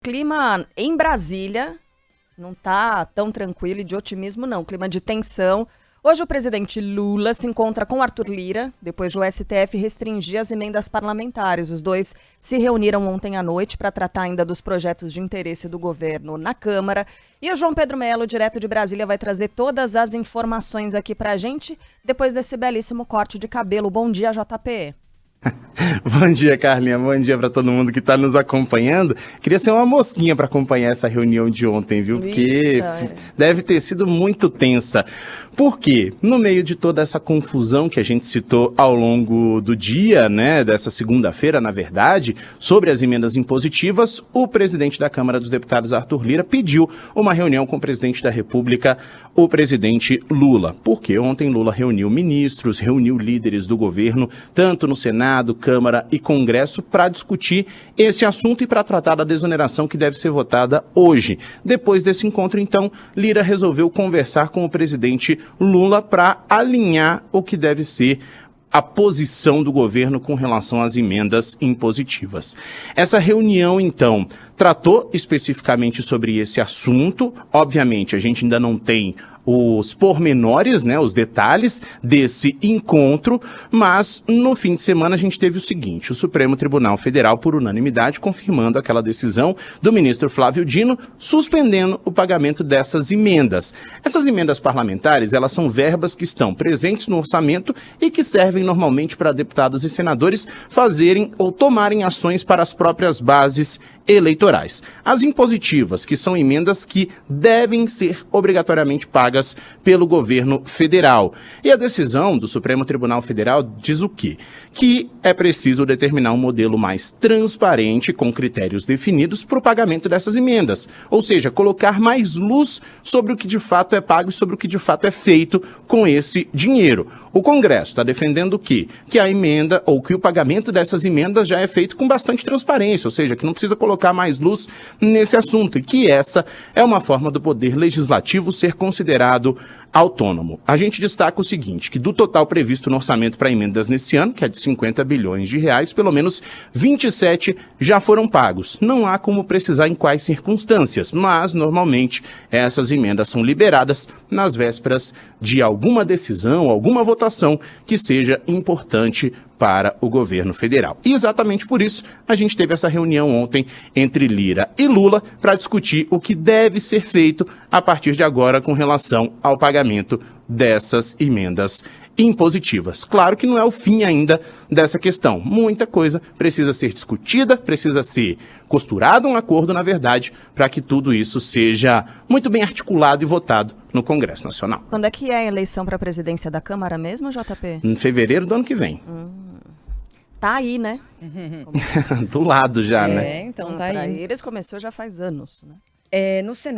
clima em Brasília não tá tão tranquilo e de otimismo, não. Clima de tensão. Hoje o presidente Lula se encontra com Arthur Lira, depois do STF restringir as emendas parlamentares. Os dois se reuniram ontem à noite para tratar ainda dos projetos de interesse do governo na Câmara. E o João Pedro Melo, direto de Brasília, vai trazer todas as informações aqui pra gente, depois desse belíssimo corte de cabelo. Bom dia, JP. Bom dia, Carlinha. Bom dia para todo mundo que está nos acompanhando. Queria ser uma mosquinha para acompanhar essa reunião de ontem, viu? Porque deve ter sido muito tensa. Por quê? No meio de toda essa confusão que a gente citou ao longo do dia, né, dessa segunda-feira, na verdade, sobre as emendas impositivas, o presidente da Câmara dos Deputados, Arthur Lira, pediu uma reunião com o presidente da República, o presidente Lula. Porque ontem Lula reuniu ministros, reuniu líderes do governo, tanto no Senado, Câmara e Congresso, para discutir esse assunto e para tratar da desoneração que deve ser votada hoje. Depois desse encontro, então, Lira resolveu conversar com o presidente Lula para alinhar o que deve ser a posição do governo com relação às emendas impositivas. Essa reunião, então, tratou especificamente sobre esse assunto. Obviamente, a gente ainda não tem os pormenores, né, os detalhes desse encontro, mas no fim de semana a gente teve o seguinte: o Supremo Tribunal Federal, por unanimidade, confirmando aquela decisão do ministro Flávio Dino, suspendendo o pagamento dessas emendas. Essas emendas parlamentares, elas são verbas que estão presentes no orçamento e que servem normalmente para deputados e senadores fazerem ou tomarem ações para as próprias bases eleitorais. As impositivas, que são emendas que devem ser obrigatoriamente pagas pelo governo federal. E a decisão do Supremo Tribunal Federal diz o quê? Que é preciso determinar um modelo mais transparente, com critérios definidos para o pagamento dessas emendas. Ou seja, colocar mais luz sobre o que de fato é pago e sobre o que de fato é feito com esse dinheiro. O Congresso está defendendo o quê? Que a emenda, ou que o pagamento dessas emendas já é feito com bastante transparência, ou seja, que não precisa colocar mais luz nesse assunto, e que essa é uma forma do poder legislativo ser considerado autônomo. A gente destaca o seguinte, que do total previsto no orçamento para emendas nesse ano, que é de 50 bilhões de reais, pelo menos 27 já foram pagos. Não há como precisar em quais circunstâncias, mas normalmente essas emendas são liberadas nas vésperas de alguma decisão, alguma votação que seja importante para o governo federal. E exatamente por isso a gente teve essa reunião ontem entre Lira e Lula para discutir o que deve ser feito a partir de agora com relação ao pagamento dessas emendas impositivas. Claro que não é o fim ainda dessa questão. Muita coisa precisa ser discutida, precisa ser costurado um acordo, na verdade, para que tudo isso seja muito bem articulado e votado no Congresso Nacional. Quando é que é a eleição para a presidência da Câmara mesmo, JP? Em fevereiro do ano que vem. Tá aí, né? Do lado já, né? Então tá aí. Para eles começou já faz anos, né? No Senado.